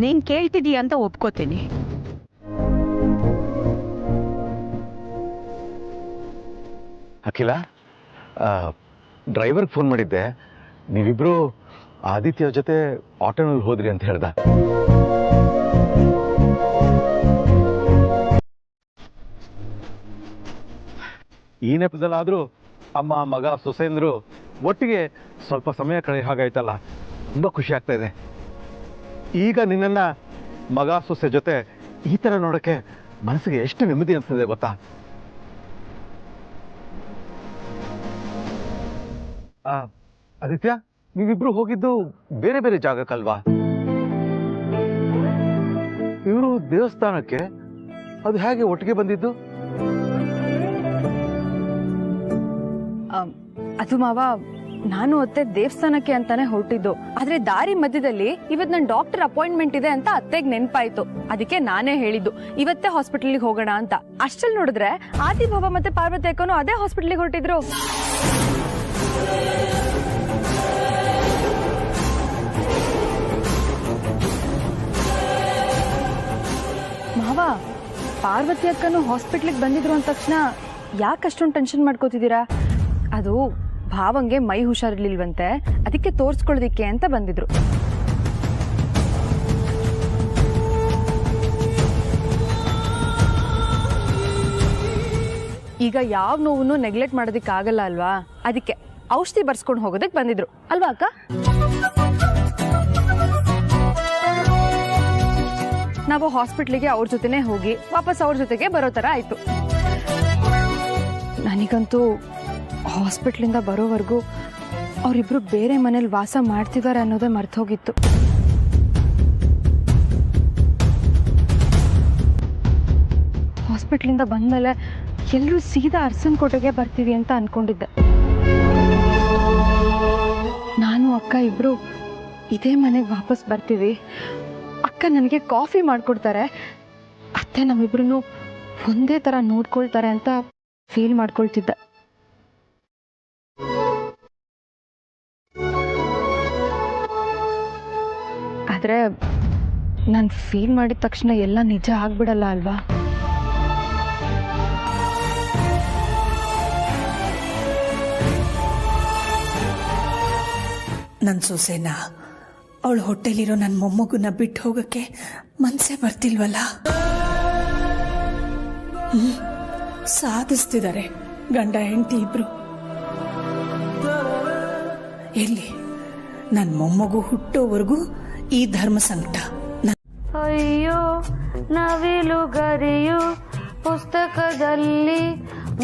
ನೀನ್ ಕೇಳ್ತಿದೀಯ ಅಂತ ಒಪ್ಕೋತೀನಿ. ಅಖಿಲ, ಡ್ರೈವರ್ಗೆ ಫೋನ್ ಮಾಡಿದ್ದೆ. ನೀವಿಬ್ರು ಆದಿತ್ಯ ಜೊತೆ ಆಟೋನಲ್ಲಿ ಹೋದ್ರಿ ಅಂತ ಹೇಳ್ದ. ಈ ನೆಪದಲ್ಲಾದ್ರೂ ಅಮ್ಮ, ಮಗ, ಸೊಸೆಂದ್ರು ಒಟ್ಟಿಗೆ ಸ್ವಲ್ಪ ಸಮಯ ಕಳೆಯ ಹಾಗಾಯ್ತಲ್ಲ. ತುಂಬ ಖುಷಿ ಆಗ್ತಾ ಇದೆ. ಈಗ ನಿನ್ನನ್ನು ಮಗ ಸೊಸೆ ಜೊತೆ ಈ ಥರ ನೋಡೋಕ್ಕೆ ಮನಸ್ಸಿಗೆ ಎಷ್ಟು ನೆಮ್ಮದಿ ಅನಿಸ್ತದೆ ಗೊತ್ತಾ? ಆದಿತ್ಯ, ನೀವಿಬ್ರು ಹೋಗಿದ್ದು ಬೇರೆ ಬೇರೆ ಜಾಗಕ್ಕಲ್ವಾ? ಇವರು ದೇವಸ್ಥಾನಕ್ಕೆ ಅದು ಹೇಗೆ ಒಟ್ಟಿಗೆ ಬಂದಿದ್ದು? ಅದು ಮಾವ, ನಾನು ಅತ್ತೆ ದೇವಸ್ಥಾನಕ್ಕೆ ಅಂತಾನೆ ಹೊರಟಿದ್ದು. ಆದ್ರೆ ದಾರಿ ಮಧ್ಯದಲ್ಲಿ ಇವತ್ ನನ್ ಡಾಕ್ಟರ್ ಅಪಾಯಿಂಟ್ಮೆಂಟ್ ಇದೆ ಅಂತ ಅತ್ತೆಗೆ ನೆನ್ಪಾಯ್ತು. ಅದಕ್ಕೆ ನಾನೇ ಹೇಳಿದ್ದು ಇವತ್ತೇ ಹಾಸ್ಪಿಟಲ್ಗೆ ಹೋಗೋಣ ಅಂತ. ಅಷ್ಟಲ್ಲಿ ನೋಡಿದ್ರೆ ಆದಿಭವ ಮತ್ತೆ ಪಾರ್ವತಿ ಅಕ್ಕನು ಅದೇ ಹಾಸ್ಪಿಟಲ್ಗೆ ಹೊರಟಿದ್ರು. ಮಾವ, ಪಾರ್ವತಿ ಅಕ್ಕನು ಹಾಸ್ಪಿಟ್ಲಿಗೆ ಬಂದಿದ್ರು ಅಂದ ತಕ್ಷಣ ಯಾಕೆ ಅಷ್ಟೊಂದು ಟೆನ್ಷನ್ ಮಾಡ್ಕೋತಿದ್ದೀರಾ? ಅದು ಭಾವಂಗೆ ಮೈ ಹುಷಾರಿರ್ಲಿಲ್ವಂತೆ, ಅದಕ್ಕೆ ತೋರ್ಸ್ಕೊಳ್ಳೋದಿಕ್ಕೆ ಅಂತ ಬಂದಿದ್ರು. ಈಗ ಯಾವ ನೋವನ್ನು ನೆಗ್ಲೆಕ್ಟ್ ಮಾಡೋದಿಕ್ಕೆ ಆಗಲ್ಲ ಅಲ್ವಾ? ಅದಕ್ಕೆ ಔಷಧಿ ಬರ್ಸ್ಕೊಂಡು ಹೋಗೋದಕ್ಕೆ ಬಂದಿದ್ರು ಅಲ್ವಾ ಅಕ್ಕ? ನಾವು ಹಾಸ್ಪಿಟ್ಲಿಗೆ ಅವ್ರ ಜೊತೆನೆ ಹೋಗಿ ವಾಪಸ್ ಅವ್ರ ಜೊತೆಗೆ ಬರೋ ತರ ಆಯ್ತು. ನನಗಂತೂ ಹಾಸ್ಪಿಟ್ಲಿಂದ ಬರೋವರೆಗೂ ಅವರಿಬ್ರು ಬೇರೆ ಮನೇಲಿ ವಾಸ ಮಾಡ್ತಿದ್ದಾರೆ ಅನ್ನೋದೇ ಮರ್ತೋಗಿತ್ತು. ಹಾಸ್ಪಿಟ್ಲಿಂದ ಬಂದ್ಮೇಲೆ ಎಲ್ಲರೂ ಸೀದಾ ಅರಸನ್ ಕೋಟೆಗೆ ಬರ್ತೀವಿ ಅಂತ ಅನ್ಕೊಂಡಿದ್ದೆ. ನಾನು ಅಕ್ಕ ಇಬ್ರು ಇದೇ ಮನೆಗೆ ವಾಪಸ್ ಬರ್ತೀವಿ. ಅಕ್ಕ ನನಗೆ ಕಾಫಿ ಮಾಡ್ಕೊಡ್ತಾರೆ, ಅತ್ತೆ ನಮ್ಮಿಬ್ರು ಒಂದೇ ತರ ನೋಡ್ಕೊಳ್ತಾರೆ ಅಂತ ಫೀಲ್ ಮಾಡ್ಕೊಳ್ತಿದ್ದೆ. ಆದ್ರೆ ನಾನು ಫೀಲ್ ಮಾಡಿದ ತಕ್ಷಣ ಎಲ್ಲ ನಿಜ ಆಗ್ಬಿಡಲ್ಲ ಅಲ್ವಾ? ನನ್ನ ಸೊಸೆನ ಅವಳ ಹೊಟ್ಟೆಲಿರೋ ನನ್ನ ಮೊಮ್ಮಗುನ ಬಿಟ್ಟು ಹೋಗಕ್ಕೆ ಮನ್ಸೇ ಬರ್ತಿಲ್ವಲ್ಲ. ಸಾಧಿಸ್ತಿದ್ದಾರೆ ಗಂಡ ಹೆಂಡತಿ ಇಬ್ರು. ಎಲ್ಲಿ ನನ್ನ ಮೊಮ್ಮಗು ಹುಟ್ಟೋವರೆಗೂ ಈ ಧರ್ಮ ಸಂಕಟ. ಅಯ್ಯೋ ನವಿಲು ಗರಿಯು ಪುಸ್ತಕದಲ್ಲಿ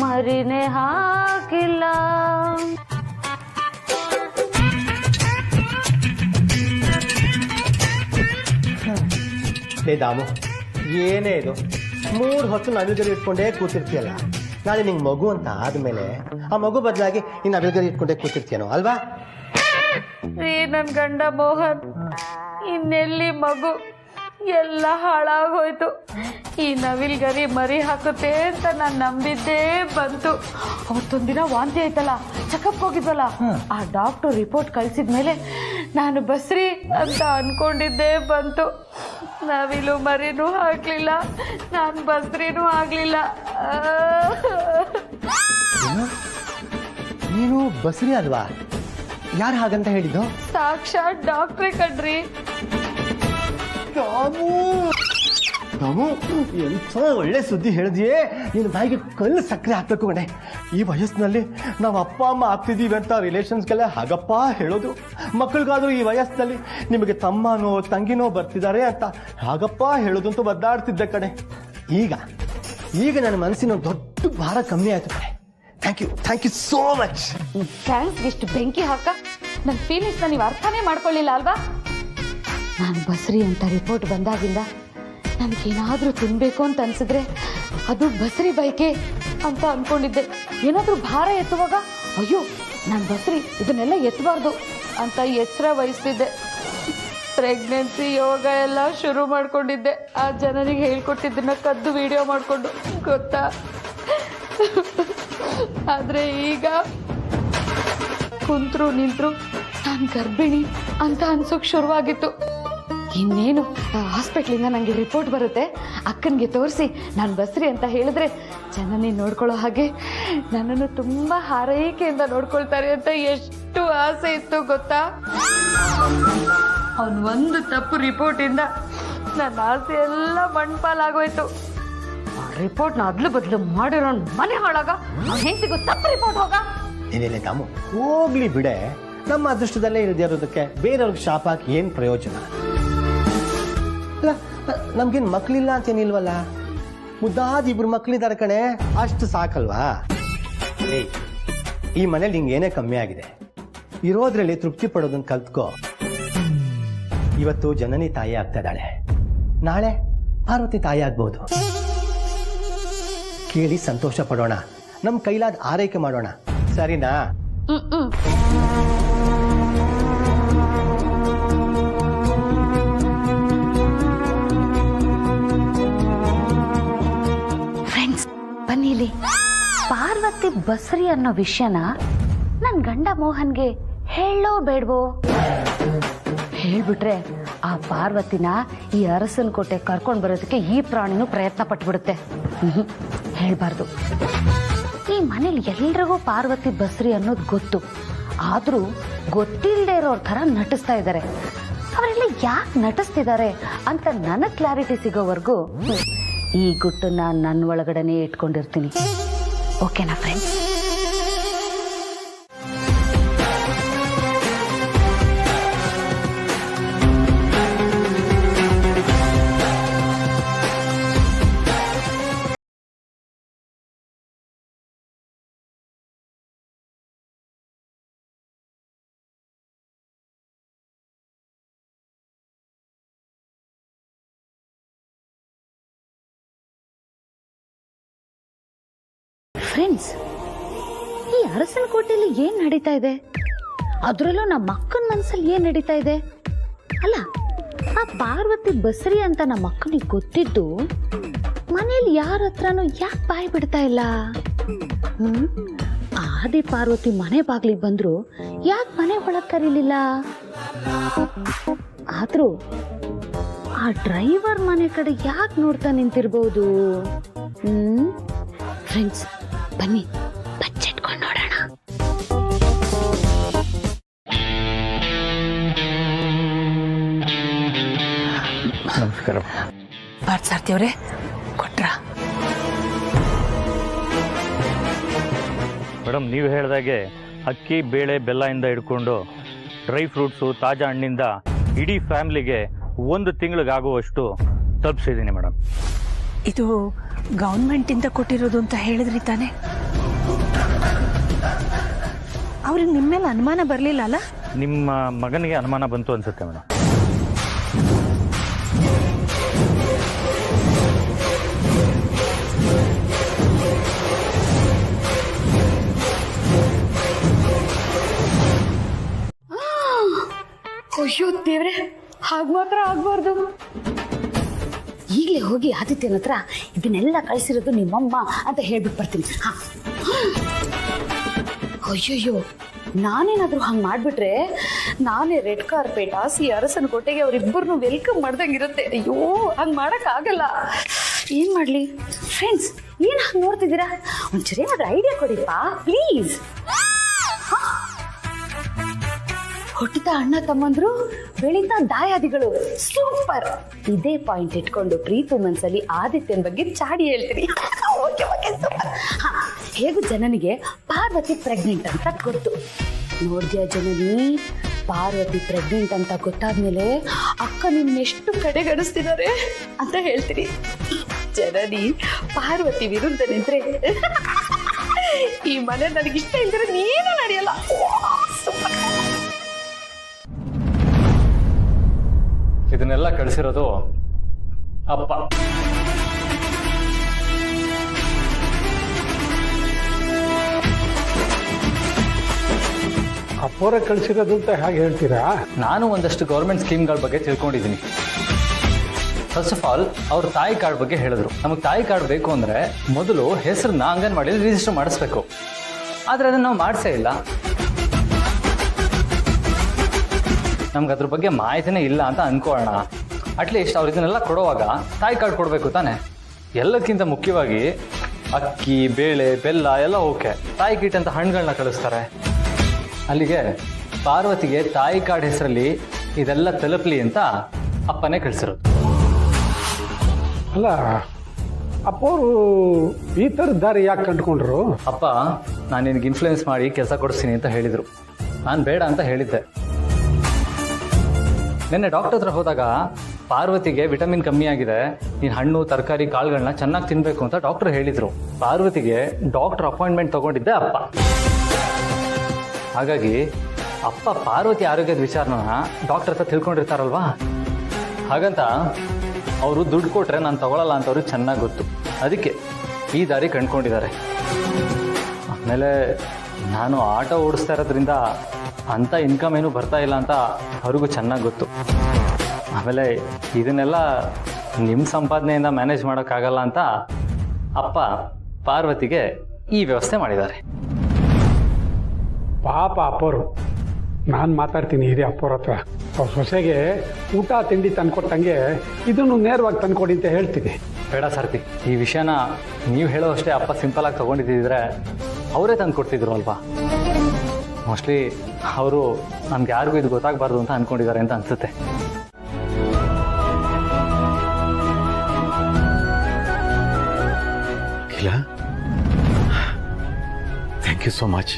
ಮರಿನೆ ಹಾಕಿಲ್ಲ. ದಾಮು, ಏನೇ ಇದು 3 ಹೊತ್ತು ನವಿಲುಗರಿ ಇಟ್ಕೊಂಡೇ ಕೂತಿರ್ತೀಯಲ್ಲ. ನಾಳೆ ನಿಂಗೆ ಮಗು ಅಂತ ಆದ್ಮೇಲೆ ಆ ಮಗು ಬದಲಾಗಿ ನೀನು ನವಿಲುಗರಿ ಇಟ್ಕೊಂಡೇ ಕೂತಿರ್ತೀಯನೋ ಅಲ್ವಾ? ನನ್ ಗಂಡ ಮೋಹನ್ ಇನ್ನೆಲ್ಲಿ ಮಗು, ಎಲ್ಲ ಹಾಳಾಗೋಯ್ತು. ಈ ನವಿಲ್ಗರಿ ಮರಿ ಹಾಕುತ್ತೆ ಅಂತ ನಾನು ನಂಬಿದ್ದೇ ಬಂತು. ಅವತ್ತೊಂದಿನ ವಾಂತಿ ಆಯ್ತಲ್ಲ, ಚೆಕಪ್ ಹೋಗಿದ್ವಲ್ಲ, ಆ ಡಾಕ್ಟರ್ ರಿಪೋರ್ಟ್ ಕಳ್ಸಿದ್ಮೇಲೆ ನಾನು ಬಸ್ರಿ ಅಂತ ಅನ್ಕೊಂಡಿದ್ದೇ ಬಂತು. ನವಿಲು ಮರಿನೂ ಹಾಕ್ಲಿಲ್ಲ, ನಾನು ಬಸ್ರಿನೂ ಆಗ್ಲಿಲ್ಲ. ನೀನು ಬಸ್ರಿ ಅಲ್ವಾ? ಯಾರು ಹಾಗಂತ ಹೇಳಿದ್ದು? ಸಾಕ್ಷಾತ್ ಡಾಕ್ಟ್ರೇ ಕಣ್ರಿ. ನಾವು ಎಂಥ ಒಳ್ಳೆ ಸುದ್ದಿ ಹೇಳಿದ್ಯೇ. ನಿನ್ನ ಬಾಯಿಗೆ ಕಲ್ಲು ಸಕ್ಕರೆ ಹಾಕ್ಬೇಕು ಕಣೆ. ಈ ವಯಸ್ಸಿನಲ್ಲಿ ನಾವು ಅಪ್ಪ ಅಮ್ಮ ಆಗ್ತಿದ್ದೀವಿ ಅಂತ ರಿಲೇಷನ್ಸ್ಗೆಲ್ಲ ಹಾಗಪ್ಪ ಹೇಳೋದು. ಮಕ್ಕಳಿಗಾದ್ರೂ ಈ ವಯಸ್ಸಿನಲ್ಲಿ ನಿಮಗೆ ತಮ್ಮನೋ ತಂಗಿನೋ ಬರ್ತಿದ್ದಾರೆ ಅಂತ ಹಾಗಪ್ಪ ಹೇಳೋದು ಅಂತ ಒದ್ದಾಡ್ತಿದ್ದೆ ಕಣೆ. ಈಗ ನನ್ನ ಮನಸ್ಸಿನ ದೊಡ್ಡ ಭಾರ ಕಮ್ಮಿ ಆಯ್ತು ಕಣೆ. Thank you so much. Thanks ಇಷ್ಟು ಬೆಂಕಿ ಹಾಕ ನನ್ನ ಫೀಲಿಂಗ್ಸ್ನ ನೀವು ಅರ್ಥನೇ ಮಾಡ್ಕೊಳ್ಳಿಲ್ಲ ಅಲ್ವಾ? ನಾನು ಬಸ್ರಿ ಅಂತ ರಿಪೋರ್ಟ್ ಬಂದಾಗಿಂದ ನನಗೇನಾದರೂ ತಿನ್ಬೇಕು ಅಂತ ಅನ್ಸಿದ್ರೆ ಅದು ಬಸ್ರಿ ಬೈಕೆ ಅಂತ ಅನ್ಕೊಂಡಿದ್ದೆ. ಏನಾದರೂ ಭಾರ ಎತ್ತುವಾಗ ಅಯ್ಯೋ ನಾನು ಬಸ್ರಿ ಇದನ್ನೆಲ್ಲ ಎತ್ತಬಾರ್ದು ಅಂತ ಎಚ್ಚರ ವಹಿಸ್ತಿದ್ದೆ. ಪ್ರೆಗ್ನೆನ್ಸಿ ಯೋಗ ಎಲ್ಲ ಶುರು ಮಾಡ್ಕೊಂಡಿದ್ದೆ. ಆ ಜನರಿಗೆ ಹೇಳ್ಕೊಟ್ಟಿದ್ದನ್ನ ಕದ್ದು ವಿಡಿಯೋ ಮಾಡಿಕೊಂಡು ಗೊತ್ತಾ. ಆದರೆ ಈಗ ಕುಂತ್ರು ನಿಂತರು ನಾನು ಗರ್ಭಿಣಿ ಅಂತ ಅನ್ಸೋಕ್ ಶುರುವಾಗಿತ್ತು. ಇನ್ನೇನು ಹಾಸ್ಪಿಟ್ಲಿಂದ ನನಗೆ ರಿಪೋರ್ಟ್ ಬರುತ್ತೆ, ಅಕ್ಕನಿಗೆ ತೋರಿಸಿ ನಾನು ಬಸ್ರಿ ಅಂತ ಹೇಳಿದ್ರೆ ಜನನಿ ನೋಡ್ಕೊಳ್ಳೋ ಹಾಗೆ ನನ್ನನ್ನು ತುಂಬ ಹಾರೈಕೆಯಿಂದ ನೋಡ್ಕೊಳ್ತಾರೆ ಅಂತ ಎಷ್ಟು ಆಸೆ ಇತ್ತು ಗೊತ್ತಾ. ಅವನು ಒಂದು ತಪ್ಪು ರಿಪೋರ್ಟಿಂದ ನನ್ನ ಆಸೆ ಎಲ್ಲ ಮಣ್ಪಾಲಾಗೋಯ್ತು. ರಿಪೋರ್ಟ್ನ ಅದ್ಲು ಬದಲು ಮಾಡಿರೋ ಮನೆ ಹಾಳಾಗ ಹೆಂಡತಿಗೂ ತಪ್ಪು ರಿಪೋರ್ಟ್ ಹೋಗ. ಏನಿಲ್ಲ ತಾಮು, ಹೋಗ್ಲಿ ಬಿಡೆ. ನಮ್ಮ ಅದೃಷ್ಟದಲ್ಲೇ ಇರೋದಕ್ಕೆ ಬೇರೆಯವ್ರಿಗೆ ಶಾಪ ಹಾಕಿ ಏನು ಪ್ರಯೋಜನ? ನಮ್ಗೇನು ಮಕ್ಕಳಿಲ್ಲ ಅಂತೇನಿಲ್ವಲ್ಲ, ಮುದ್ದಾದ 2 ಮಕ್ಕಳಿದ್ದಾರೆ ಕಣೆ, ಅಷ್ಟು ಸಾಕಲ್ವಾ? ಏಯ್, ಈ ಮನೇಲಿ ನಿಂಗೆ ಏನೇ ಕಮ್ಮಿ ಆಗಿದೆ, ಇರೋದ್ರಲ್ಲಿ ತೃಪ್ತಿ ಪಡೋದನ್ನ ಕಲ್ತ್ಕೋ. ಇವತ್ತು ಜನನಿ ತಾಯಿ ಆಗ್ತಾ ಇದ್ದಾಳೆ, ನಾಳೆ ಪಾರ್ವತಿ ತಾಯಿ ಆಗ್ಬಹುದು. ಕೇಳಿ ಸಂತೋಷ ಪಡೋಣ, ನಮ್ಮ ಕೈಲಾದ ಆರೈಕೆ ಮಾಡೋಣ, ಸರಿನಾ? ಫ್ರೆಂಡ್ಸ್ ಬನ್ನಿಲಿ. ಪಾರ್ವತಿ ಬಸ್ರಿ ಅನ್ನೋ ವಿಷಯನ ನನ್ ಗಂಡ ಮೋಹನ್ಗೆ ಹೇಳೋ ಬೇಡ್ವೋ? ಹೇಳ್ಬಿಟ್ರೆ ಆ ಪಾರ್ವತಿನ ಈ ಅರಸನ ಕೋಟೆ ಕರ್ಕೊಂಡು ಬರೋದಕ್ಕೆ ಈ ಪ್ರಾಣಿನೂ ಪ್ರಯತ್ನ ಪಟ್ಬಿಡುತ್ತೆ. ಹೇಳ್ಬಾರ್ದು. ಈ ಮನೇಲಿ ಎಲ್ರಿಗೂ ಪಾರ್ವತಿ ಬಸ್ರಿ ಅನ್ನೋದು ಗೊತ್ತು, ಆದ್ರೂ ಗೊತ್ತಿಲ್ಲದೆ ಇರೋರ್ ಥರ ನಟಿಸ್ತಾ ಇದ್ದಾರೆ. ಅವರೆಲ್ಲ ಯಾಕೆ ನಟಿಸ್ತಿದ್ದಾರೆ ಅಂತ ನನಗೆ ಕ್ಲಾರಿಟಿ ಸಿಗೋವರೆಗೂ ಈ ಗುಟ್ಟನ್ನ ನನ್ನ ಒಳಗಡೆನೆ ಇಟ್ಕೊಂಡಿರ್ತೀನಿ. ಓಕೆನಾ ಫ್ರೆಂಡ್ಸ್? ಫ್ರೆಂಡ್ಸ್, ಈ ಅರಸನ ಕೋಟೆಯಲ್ಲಿ ಏನ್ ನಡೀತಾ ಇದೆ? ಅದರಲ್ಲೂ ನಮ್ಮ ಅಕ್ಕನ ಮನಸ್ಸಲ್ಲಿ ಏನ್ ನಡೀತಾ ಇದೆ? ಅಲ್ಲ, ಆ ಪಾರ್ವತಿ ಬಸ್ರಿ ಅಂತ ನಮ್ಮ ಅಕ್ಕನಿಗೆ ಗೊತ್ತಿದ್ದು ಮನೇಲಿ ಯಾರ ಹತ್ರನೂ ಯಾಕೆ ಬಾಯಿ ಬಿಡ್ತಾ ಇಲ್ಲ? ಆದಿ ಪಾರ್ವತಿ ಮನೆ ಬಾಗ್ಲಿಗೆ ಬಂದ್ರು ಯಾಕೆ ಮನೆ ಒಳಗೆ ಕರೀಲಿಲ್ಲ? ಆದ್ರೂ ಆ ಡ್ರೈವರ್ ಮನೆ ಕಡೆ ಯಾಕೆ ನೋಡ್ತಾ ನಿಂತಿರ್ಬೋದು? ಫ್ರೆಂಡ್ಸ್ ಬನ್ನಿ, ಬಚ್ಚಿಟ್ಕೊಂಡು ನೋಡೋಣ. ನಮಸ್ಕಾರ ಪಾರ್ಥಸಾರಥಿಯವರೇ, ಕೊಟ್ರಾ? ಮೇಡಮ್, ನೀವು ಹೇಳಿದಾಗೆ ಅಕ್ಕಿ ಬೇಳೆ ಬೆಲ್ಲದಿಂದ ಹಿಡ್ಕೊಂಡು ಡ್ರೈ ಫ್ರೂಟ್ಸು ತಾಜಾ ಹಣ್ಣಿಂದ ಇಡೀ ಫ್ಯಾಮಿಲಿಗೆ 1 ತಿಂಗಳಿಗಾಗುವಷ್ಟು ತಲುಪಿಸಿದ್ದೀನಿ ಮೇಡಮ್. ಇದು ಗೌರ್ಮೆಂಟಿಂದ ಕೊಟ್ಟಿರೋದು ಅಂತ ಹೇಳಿದ್ರಿ ತಾನೆ? ಅವ್ರಿಗೆ ನಿಮ್ಮ ಮೇಲೆ ಅನುಮಾನ ಬರಲಿಲ್ಲ ಅಲ್ಲ? ನಿಮ್ಮ ಮಗನಿಗೆ ಅನುಮಾನ ಬಂತು ಅನ್ಸುತ್ತೆ ಮೇಡಮ್. ಅಯ್ಯೋ ದೇವ್ರೆ, ಹಾಗೆ ಮಾತ್ರ ಆಗ್ಬಾರ್ದು. ಈಗಲೇ ಹೋಗಿ ಆದಿತ್ಯನ ಹತ್ರ ಇದನ್ನೆಲ್ಲ ಕಳಿಸಿರೋದು ನಿಮ್ಮಮ್ಮ ಅಂತ ಹೇಳ್ಬಿಟ್ಟು ಬರ್ತೀನಿ. ಅಯ್ಯಯ್ಯೋ, ನಾನೇನಾದ್ರೂ ಹಂಗೆ ಮಾಡ್ಬಿಟ್ರೆ ನಾನೇ ರೆಡ್ ಕಾರ್ಪೆಟ್ ಹಾಸಿ ಅರಸನ ಕೋಟೆಗೆ ಅವರಿಬ್ಬರನ್ನು ವೆಲ್ಕಮ್ ಮಾಡ್ದಂಗಿರುತ್ತೆ. ಅಯ್ಯೋ, ಹಂಗೆ ಮಾಡೋಕ್ಕಾಗಲ್ಲ. ಏನು ಮಾಡಲಿ? ಫ್ರೆಂಡ್ಸ್, ಏನು ಹಂಗೆ ನೋಡ್ತಿದ್ದೀರಾ? ಒಂಚೂರು ಏನಾದ್ರೂ ಐಡಿಯಾ ಕೊಡಿಪ್ಪ ಪ್ಲೀಸ್. ಹುಟ್ಟಿದ ಅಣ್ಣ ತಮ್ಮಂದ್ರು, ಬೆಳೀತಾ ದಾಯಾದಿಗಳು, ಸೂಪರ್. ಇದೇ ಪಾಯಿಂಟ್ ಇಟ್ಕೊಂಡು ಪ್ರೀತು ಮನ್ಸಲ್ಲಿ ಆದಿತ್ಯನ ಬಗ್ಗೆ ಚಾಡಿ ಹೇಳ್ತೀನಿ. ಹೇಗೂ ಜನನಿಗೆ ಪಾರ್ವತಿ ಪ್ರೆಗ್ನೆಂಟ್ ಅಂತ ಗೊತ್ತು. ನೋಡ್ದ್ಯಾ ಜನನಿ, ಪಾರ್ವತಿ ಪ್ರೆಗ್ನೆಂಟ್ ಅಂತ ಗೊತ್ತಾದ್ಮೇಲೆ ಅಕ್ಕ ನಿನ್ನೆಷ್ಟು ಕಡೆಗಣಿಸ್ತಿದ್ದಾರೆ ಅಂತ ಹೇಳ್ತೀನಿ. ಜನನಿ ಪಾರ್ವತಿ ವಿರುದ್ಧ ನಿಂತ್ರೆ ಈ ಮನೆ ನನಗಿಷ್ಟ ಇಲ್ದಿರೋ ನೀನು ನಡೆಯಲ್ಲ. ಇದನ್ನೆಲ್ಲ ಕಳಿಸಿರೋದು ಅಪ್ಪ. ಅಪ್ಪೋರ ಕಳಿಸಿರೋದು ಅಂತ ಹೇಗೆ ಹೇಳ್ತೀರಾ? ನಾನು ಒಂದಷ್ಟು ಗೌರ್ಮೆಂಟ್ ಸ್ಕೀಮ್ಗಳ ಬಗ್ಗೆ ತಿಳ್ಕೊಂಡಿದ್ದೀನಿ. ಫಸ್ಟ್ ಆಫ್ ಆಲ್, ಅವ್ರ ತಾಯಿ ಕಾರ್ಡ್ ಬಗ್ಗೆ ಹೇಳಿದ್ರು. ನಮಗೆ ತಾಯಿ ಕಾರ್ಡ್ ಬೇಕು ಅಂದರೆ ಮೊದಲು ಹೆಸರನ್ನ ಅಂಗನವಾಡಿಯಲ್ಲಿ ರಿಜಿಸ್ಟರ್ ಮಾಡಿಸ್ಬೇಕು. ಆದರೆ ಅದನ್ನು ನಾವು ಮಾಡಿಸೇ ಇಲ್ಲ. ನಮ್ಗೆ ಅದ್ರ ಬಗ್ಗೆ ಮಾಹಿತಿನೇ ಇಲ್ಲ ಅಂತ ಅನ್ಕೊಳ್ಳೋಣ. ಅಟ್ಲೀಸ್ಟ್ ಅವ್ರು ಇದನ್ನೆಲ್ಲ ಕೊಡುವಾಗ ತಾಯಿ ಕಾರ್ಡ್ ಕೊಡಬೇಕು ತಾನೆ. ಎಲ್ಲಕ್ಕಿಂತ ಮುಖ್ಯವಾಗಿ ಅಕ್ಕಿ ಬೇಳೆ ಬೆಲ್ಲ ಎಲ್ಲ ಓಕೆ, ತಾಯಿ ಕಿಟ್ ಅಂತ ಹಣ್ಣುಗಳನ್ನ ಕಳಿಸ್ತಾರೆ. ಅಲ್ಲಿಗೆ ಪಾರ್ವತಿಗೆ ತಾಯಿ ಕಾರ್ಡ್ ಹೆಸರಲ್ಲಿ ಇದೆಲ್ಲ ತಲುಪಲಿ ಅಂತ ಅಪ್ಪನೇ ಕಳಿಸಿರೋದು. ಅಲ್ಲ, ಅಪ್ಪವರು ಈ ಥರದ ದಾರಿ ಯಾಕೆ ಕಂಡುಕೊಂಡ್ರು? ಅಪ್ಪ ನಾನು ನಿನಗೆ ಇನ್ಫ್ಲೂಯೆನ್ಸ್ ಮಾಡಿ ಕೆಲಸ ಕೊಡಿಸ್ತೀನಿ ಅಂತ ಹೇಳಿದರು. ನಾನು ಬೇಡ ಅಂತ ಹೇಳಿದ್ದೆ. ನಿನ್ನೆ ಡಾಕ್ಟರ್ ಹತ್ರ ಹೋದಾಗ ಪಾರ್ವತಿಗೆ ವಿಟಮಿನ್ ಕಮ್ಮಿ ಆಗಿದೆ, ನೀನು ಹಣ್ಣು ತರಕಾರಿ ಕಾಳುಗಳನ್ನ ಚೆನ್ನಾಗಿ ತಿನ್ಬೇಕು ಅಂತ ಡಾಕ್ಟರ್ ಹೇಳಿದ್ರು. ಪಾರ್ವತಿಗೆ ಡಾಕ್ಟರ್ ಅಪಾಯಿಂಟ್ಮೆಂಟ್ ತಗೊಂಡಿದ್ದೆ ಅಪ್ಪ. ಹಾಗಾಗಿ ಅಪ್ಪ ಪಾರ್ವತಿ ಆರೋಗ್ಯದ ವಿಚಾರನ ಡಾಕ್ಟರ್ ಹತ್ರ ತಿಳ್ಕೊಂಡಿರ್ತಾರಲ್ವಾ, ಹಾಗಂತ ಅವರು ದುಡ್ಡು ಕೊಟ್ರೆ ನಾನು ತಗೊಳ್ಳಲ್ಲ ಅಂತ ಅವ್ರಿಗೆ ಚೆನ್ನಾಗಿ ಗೊತ್ತು. ಅದಕ್ಕೆ ಈ ದಾರಿ ಕಂಡ್ಕೊಂಡಿದ್ದಾರೆ. ಆಮೇಲೆ ನಾನು ಆಟೋ ಓಡಿಸ್ತಾ ಇರೋದ್ರಿಂದ ಅಂಥ ಇನ್ಕಮ್ ಏನು ಬರ್ತಾ ಇಲ್ಲ ಅಂತ ಅವ್ರಿಗೂ ಚೆನ್ನಾಗಿ ಗೊತ್ತು. ಆಮೇಲೆ ಇದನ್ನೆಲ್ಲ ನಿಮ್ಮ ಸಂಪಾದನೆಯಿಂದ ಮ್ಯಾನೇಜ್ ಮಾಡೋಕ್ಕಾಗಲ್ಲ ಅಂತ ಅಪ್ಪ ಪಾರ್ವತಿಗೆ ಈ ವ್ಯವಸ್ಥೆ ಮಾಡಿದ್ದಾರೆ. ಪಾಪ ಅಪ್ಪರು, ನಾನು ಮಾತಾಡ್ತೀನಿ ಹಿರಿಯ ಅಪ್ಪವ್ರ ಹತ್ರ. ಅವ್ರ ಸೊಸೆಗೆ ಊಟ ತಿಂಡಿ ತಂದ್ಕೊಟ್ಟಂಗೆ ಇದನ್ನು ನೇರವಾಗಿ ತಂದ್ಕೊಡಿ ಅಂತ ಹೇಳ್ತೀನಿ. ಬೇಡ ಸಾರ್ತಿ, ಈ ವಿಷಯನ ನೀವು ಹೇಳೋ ಅಷ್ಟೇ ಅಪ್ಪ ಸಿಂಪಲ್ ಆಗಿ ತೊಗೊಂಡಿದ್ದಿದ್ರೆ ಅವರೇ ತಂದು ಕೊಡ್ತಿದ್ರು ಅಲ್ವಾ. ಮೋಸ್ಟ್ಲಿ ಅವರು ನಮ್ಗೆ ಯಾರಿಗೂ ಇದು ಗೊತ್ತಾಗಬಾರ್ದು ಅಂತ ಅಂದ್ಕೊಂಡಿದ್ದಾರೆ ಅಂತ ಅನಿಸುತ್ತೆ. ಅಖಿಲ, ಥ್ಯಾಂಕ್ ಯು ಸೋ ಮಚ್.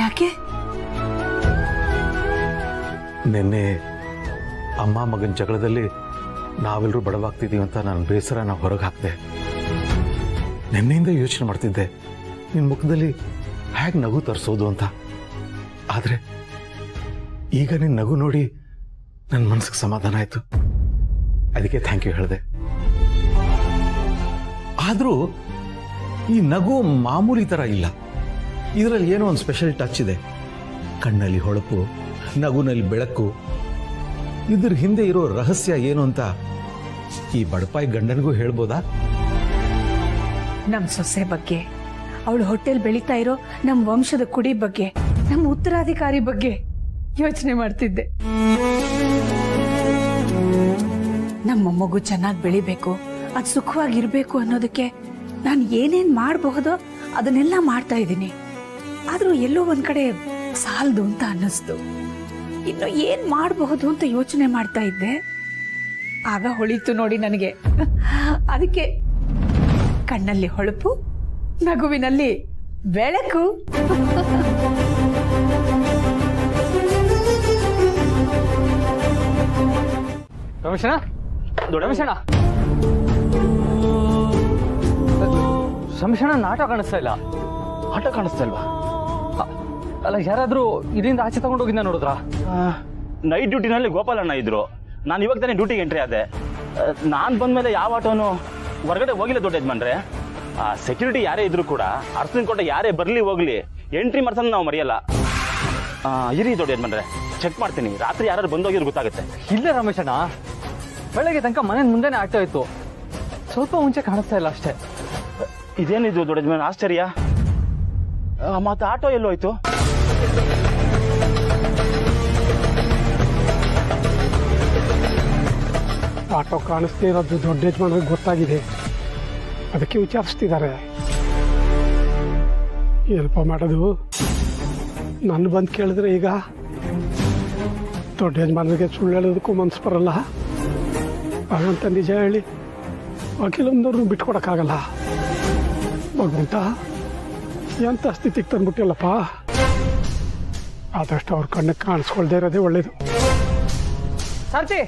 ಯಾಕೆ? ನಿನ್ನೆ ಅಮ್ಮ ಮಗನ ಜಗಳದಲ್ಲಿ ನಾವೆಲ್ಲರೂ ಬಡವಾಗ್ತಿದ್ದೀವಿ ಅಂತ ನಾನು ಬೇಸರನ ಹೊರಗೆ ಹಾಕಿದೆ. ನಿನ್ನೆಯಿಂದ ಯೋಚನೆ ಮಾಡ್ತಿದ್ದೆ ನಿನ್ನ ಮುಖದಲ್ಲಿ ಹೇಗೆ ನಗು ತರಿಸೋದು ಅಂತ. ಆದರೆ ಈಗ ನಿನ್ನ ನಗು ನೋಡಿ ನನ್ನ ಮನಸ್ಸಿಗೆ ಸಮಾಧಾನ ಆಯಿತು. ಅದಕ್ಕೆ ಥ್ಯಾಂಕ್ ಯು ಹೇಳಿದೆ. ಆದರೂ ಈ ನಗು ಮಾಮೂಲಿ ಥರ ಇಲ್ಲ, ಇದರಲ್ಲಿ ಏನೋ ಒಂದು ಸ್ಪೆಷಲ್ ಟಚ್ ಇದೆ. ಕಣ್ಣಲ್ಲಿ ಹೊಳಪು, ನಗುನಲ್ಲಿ ಬೆಳಕು. ಇದ್ರ ಹಿಂದೆ ಇರೋ ರಹಸ್ಯ ಏನು ಅಂತ ಈ ಬಡಪಾಯಿ ಗಂಡನಿಗೂ ಹೇಳ್ಬೋದಾ? ನಮ್ಮ ಸೊಸೆ ಬಗ್ಗೆ, ಅವಳು ಹೊಟ್ಟೆಲ್ ಬೆಳೀತಾ ಇರೋ ನಮ್ಮ ವಂಶದ ಕುಡಿ ಬಗ್ಗೆ, ನಮ್ಮ ಉತ್ತರಾಧಿಕಾರಿ ಬಗ್ಗೆ ಯೋಚನೆ ಮಾಡ್ತಿದ್ದೆ. ನಮ್ಮ ಮಗು ಚೆನ್ನಾಗಿ ಬೆಳಿಬೇಕು, ಅದು ಸುಖವಾಗಿರ್ಬೇಕು ಅನ್ನೋದಕ್ಕೆ ನಾನು ಏನೇನ್ ಮಾಡಬಹುದೋ ಅದನ್ನೆಲ್ಲ ಮಾಡ್ತಾ ಇದ್ದೀನಿ. ಆದ್ರೂ ಎಲ್ಲೋ ಒಂದ್ ಕಡೆ ಸಾಲದು ಅಂತ ಅನ್ನಿಸ್ತು. ಇನ್ನು ಏನ್ ಮಾಡಬಹುದು ಅಂತ ಯೋಚನೆ ಮಾಡ್ತಾ ಇದ್ದೆ. ಆಗ ಹೊಳಿತು ನೋಡಿ ನನಗೆ. ಅದಕ್ಕೆ ಕಣ್ಣಲ್ಲಿ ಹೊಳಪು, ನಗುವಿನಲ್ಲಿ ಬೆಳಕು. ರಮೇಶಣ್ಣ, ರಮೇಶಣ್ಣ, ರಮೇಶಣ್ಣ, ಆಟೋ ಕಾಣಿಸ್ತಾ ಇಲ್ಲ. ಆಟೋ ಕಾಣಿಸ್ತಾ ಇಲ್ವಾ? ಅಲ್ಲ, ಯಾರಾದ್ರೂ ಇದರಿಂದ ಆಚೆ ತಗೊಂಡೋಗಿದ್ದ ನೋಡಿದ್ರಾ? ನೈಟ್ ಡ್ಯೂಟಿನಲ್ಲಿ ಗೋಪಾಲಣ್ಣ ಇದ್ರು. ನಾನು ಇವಾಗ ತಾನೇ ಡ್ಯೂಟಿಗೆ ಎಂಟ್ರಿ ಆದೆ. ನಾನು ಬಂದ್ಮೇಲೆ ಯಾವ ಆಟೋನು ಹೊರಗಡೆ ಹೋಗಿಲ್ಲ ದೊಡ್ಡ ಯಜಮಾನ್ರೆ. ಸೆಕ್ಯೂರಿಟಿ ಯಾರೇ ಇದ್ರು ಕೂಡ ಅರ್ಸನ್ ಕೊಟ್ಟ ಯಾರೇ ಬರಲಿ ಹೋಗ್ಲಿ ಎಂಟ್ರಿ ಮಾಡ್ಸೋದು ನಾವು ಮರೆಯಲ್ಲ. ಇರಿ ದೊಡ್ಡ ಯಜಮಾನ್ರೆ, ಚೆಕ್ ಮಾಡ್ತೀನಿ. ರಾತ್ರಿ ಯಾರು ಬಂದೋಗಿದ್ರು ಗೊತ್ತಾಗುತ್ತೆ. ಇಲ್ಲ ರಮೇಶಣ್ಣ, ಬೆಳಗ್ಗೆ ತನಕ ಮನೆ ಮುಂದೆನೇ ಆಟೋ ಇತ್ತು, ಸ್ವಲ್ಪ ಮುಂಚೆ ಕಾಣಿಸ್ತಾ ಇಲ್ಲ ಅಷ್ಟೇ. ಇದೇನಿದು ದೊಡ್ಡ ಯಜಮಾನ್, ಆಶ್ಚರ್ಯ. ಮತ್ತೆ ಆಟೋ ಎಲ್ಲೋಯ್ತು? ಆಟೋ ಕಾಣಿಸ್ದೇ ಇರೋದು ದೊಡ್ಡ ಯಜಮಾನ್ರಿಗೆ ಗೊತ್ತಾಗಿದೆ, ಅದಕ್ಕೆ ವಿಚಾರಿಸ್ತಿದ್ದಾರೆ. ಏನಪ್ಪ ಮಾಡೋದು? ನನ್ನ ಬಂದು ಕೇಳಿದ್ರೆ ಈಗ ದೊಡ್ಡ ಯಜಮಾನರಿಗೆ ಸುಳ್ಳು ಹೇಳೋದಕ್ಕೂ ಮನ್ಸು ಬರಲ್ಲ. ಹಾಗಂತ ನಿಜ ಹೇಳಿ ವಕೀಲಂದವ್ರನ್ನ ಬಿಟ್ಕೊಡಕ್ಕಾಗಲ್ಲ. ಭಗವಂತ, ಎಂಥ ಸ್ಥಿತಿಗೆ ತಂದ್ಬಿಟ್ಟಿಲ್ಲಪ್ಪ. ಆದಷ್ಟು ಅವ್ರ ಕಣ್ಣಕ್ಕೆ ಕಾಣಿಸ್ಕೊಳ್ದೇ ಇರೋದೇ ಒಳ್ಳೇದು. ಸಾರ್ತಿ,